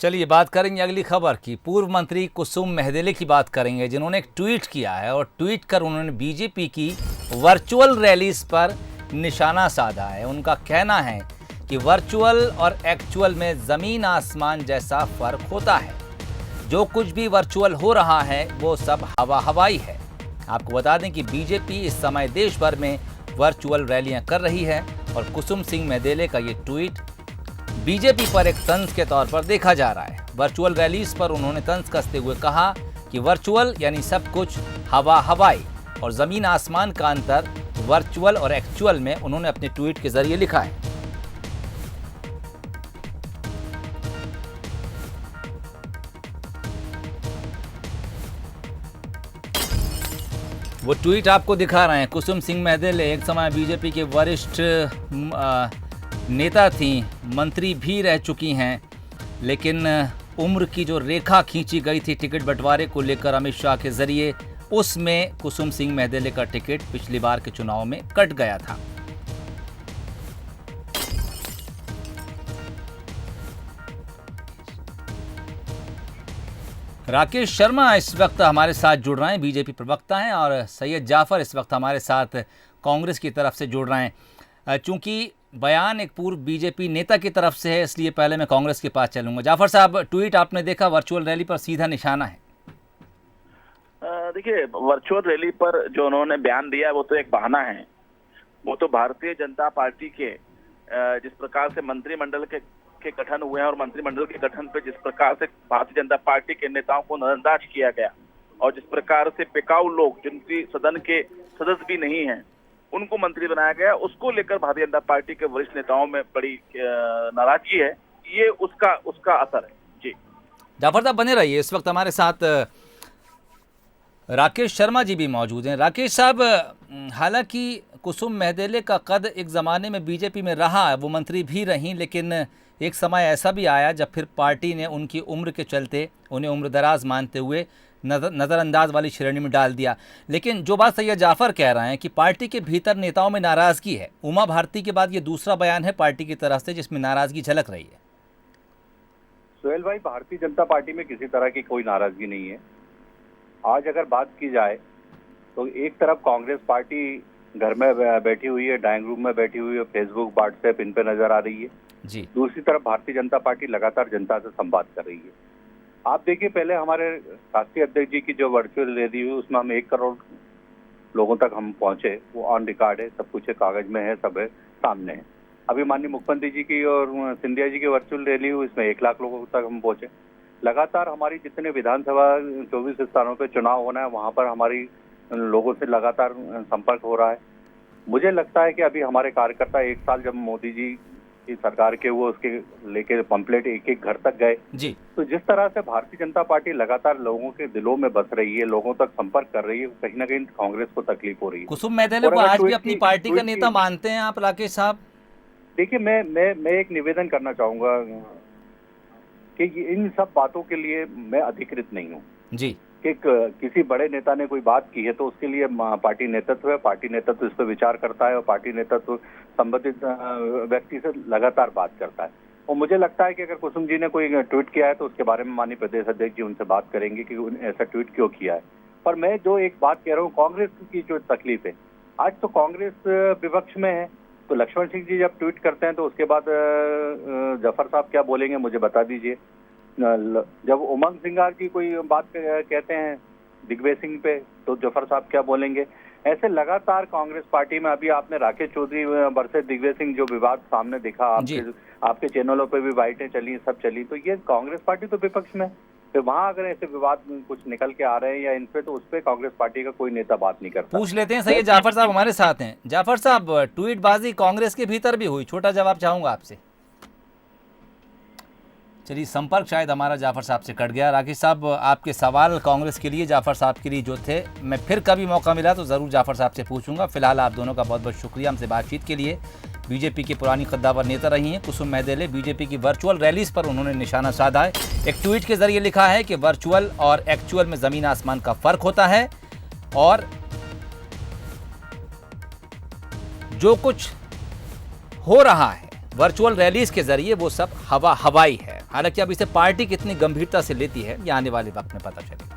चलिए बात करेंगे अगली खबर की। पूर्व मंत्री कुसुम मेहदेले की बात करेंगे, जिन्होंने एक ट्वीट किया है और ट्वीट कर उन्होंने बीजेपी की वर्चुअल रैलीज पर निशाना साधा है। उनका कहना है कि वर्चुअल और एक्चुअल में ज़मीन आसमान जैसा फर्क होता है। जो कुछ भी वर्चुअल हो रहा है वो सब हवा हवाई है। आपको बता दें कि बीजेपी इस समय देश भर में वर्चुअल रैलियां कर रही है और कुसुम सिंह मेहदेले का ये ट्वीट बीजेपी पर एक तंज के तौर पर देखा जा रहा है। वर्चुअल रैलीज पर उन्होंने तंज कसते हुए कहा कि वर्चुअल यानी सब कुछ हवा हवाई और ज़मीन आसमान का अंतर वर्चुअल और एक्चुअल में उन्होंने अपने ट्वीट के जरिए लिखा है। वो ट्वीट आपको दिखा रहे हैं। कुसुम सिंह मेहदेले एक समय बीजेपी के वरिष्ठ नेता थी, मंत्री भी रह चुकी हैं, लेकिन उम्र की जो रेखा खींची गई थी टिकट बंटवारे को लेकर अमित शाह के जरिए, उसमें कुसुम सिंह मेहदेले का टिकट पिछली बार के चुनाव में कट गया था। राकेश शर्मा इस वक्त हमारे साथ जुड़ रहे हैं, बीजेपी प्रवक्ता हैं, और सैयद जाफर इस वक्त हमारे साथ कांग्रेस की तरफ से जुड़ रहे हैं। चूंकि बयान एक पूर्व बीजेपी नेता की तरफ से है, इसलिए पहले मैं कांग्रेस के पास चलूंगा। जाफर साहब, ट्वीट आपने देखा, वर्चुअल रैली पर सीधा निशाना है। देखिए, वर्चुअल रैली पर जो उन्होंने बयान दिया है वो तो एक बहाना है। वो तो भारतीय जनता पार्टी के जिस प्रकार से मंत्रिमंडल के गठन हुए हैं और मंत्रिमंडल के गठन पे जिस प्रकार से भारतीय जनता पार्टी के नेताओं को नजरअंदाज किया गया और जिस प्रकार से बेकाऊ लोग जिनकी सदन के सदस्य भी नहीं हैं उनको मंत्री बनाया गया, उसको लेकर भारतीय जनता पार्टी के वरिष्ठ नेताओं में बड़ी नाराजगी है। ये उसका असर है। जी जाफर साहब बने रहिए। इस वक्त हमारे साथ राकेश शर्मा जी भी मौजूद हैं। राकेश साहब, हालांकि कुसुम मेहदेले का कद एक ज़माने में बीजेपी में रहा, वो मंत्री भी रहीं, लेकिन एक समय ऐसा भी आया जब फिर पार्टी ने उनकी उम्र के चलते उन्हें उम्रदराज मानते हुए नज़रअंदाज वाली श्रेणी में डाल दिया। लेकिन जो बात सैयद जाफर कह रहे हैं कि पार्टी के भीतर नेताओं में नाराज़गी है, उमा भारती के बाद ये दूसरा बयान है पार्टी की तरफ से जिसमें नाराज़गी झलक रही है। सुहेल भाई, भारतीय जनता पार्टी में किसी तरह की कोई नाराज़गी नहीं है। आज अगर बात की जाए तो एक तरफ कांग्रेस पार्टी घर में बैठी हुई है, ड्राइंग रूम में बैठी हुई है, फेसबुक व्हाट्सएप इन पे नजर आ रही है जी। दूसरी तरफ भारतीय जनता पार्टी लगातार जनता से संवाद कर रही है। आप देखिए, पहले हमारे राष्ट्रीय अध्यक्ष जी की जो वर्चुअल रैली हुई उसमें हम 1 करोड़ लोगों तक हम पहुंचे। वो ऑन रिकॉर्ड है, सब कुछ है, कागज में है, सब है, सामने है। अभी माननीय मुख्यमंत्री जी की और सिंधिया जी की वर्चुअल रैली हुई, इसमें 1 लाख लोगों तक हम पहुंचे। लगातार हमारी जितने विधानसभा 24 स्थानों पे चुनाव होना है वहां पर हमारी लोगों से लगातार संपर्क हो रहा है। मुझे लगता है कि अभी हमारे कार्यकर्ता 1 साल जब मोदी जी की सरकार के वो उसके लेके पंपलेट एक घर तक गए जी, तो जिस तरह से भारतीय जनता पार्टी लगातार लोगों के दिलों में बस रही है, लोगों तक संपर्क कर रही है, कहीं ना कहीं कांग्रेस को तकलीफ हो रही है। कुसुम मेहदेले को आज भी अपनी पार्टी का नेता मानते हैं आप राकेश साहब? देखिए, मैं एक निवेदन करना चाहूंगा कि इन सब बातों के लिए मैं अधिकृत नहीं हूँ जी। कि किसी बड़े नेता ने कोई बात की है तो उसके लिए पार्टी नेतृत्व है, पार्टी नेतृत्व इस पर विचार करता है और पार्टी नेतृत्व संबंधित व्यक्ति से लगातार बात करता है। और मुझे लगता है कि अगर कुसुम जी ने कोई ट्वीट किया है तो उसके बारे में माननीय प्रदेश अध्यक्ष जी उनसे बात करेंगे कि उन्हें ऐसा ट्वीट क्यों किया है। पर मैं जो एक बात कह रहा हूँ, कांग्रेस की जो तकलीफ है, आज तो कांग्रेस विपक्ष में है, तो लक्ष्मण सिंह जी जब ट्वीट करते हैं तो उसके बाद जफर साहब क्या बोलेंगे मुझे बता दीजिए। जब उमंग सिंगार जी कोई बात कहते हैं दिग्विजय सिंह पे तो जफर साहब क्या बोलेंगे। ऐसे लगातार कांग्रेस पार्टी में अभी आपने राकेश चौधरी वर्सेस दिग्विजय सिंह जो विवाद सामने दिखा, आपके चैनलों पे भी बाइटें चली, सब चली, तो ये कांग्रेस पार्टी तो विपक्ष में, तो वहां अगर ऐसे विवाद कुछ निकल के आ रहे हैं या इन पे, तो उस पे कांग्रेस पार्टी का कोई नेता बात नहीं करता। पूछ लेते हैं, सैयद जाफर साहब हमारे साथ हैं। जाफर साहब, ट्वीटबाजी कांग्रेस के भीतर भी हुई, छोटा जवाब चाहूंगा आपसे। चलिए, संपर्क शायद हमारा जाफर साहब से कट गया। राकेश साहब, आपके सवाल कांग्रेस के लिए, जाफर साहब के लिए जो थे, मैं फिर कभी मौका मिला तो ज़रूर जाफर साहब से पूछूंगा। फिलहाल आप दोनों का बहुत बहुत शुक्रिया हमसे बातचीत के लिए। बीजेपी की पुरानी कद्दावर नेता रही हैं कुसुम मेहदेले। बीजेपी की वर्चुअल रैलीज पर उन्होंने निशाना साधा है। एक ट्वीट के जरिए लिखा है कि वर्चुअल और एक्चुअल में ज़मीन आसमान का फ़र्क होता है और जो कुछ हो रहा है वर्चुअल रैलीज के जरिए वो सब हवा हवाई है। हालांकि अब इसे पार्टी कितनी गंभीरता से लेती है ये आने वाले वक्त में पता चलेगा।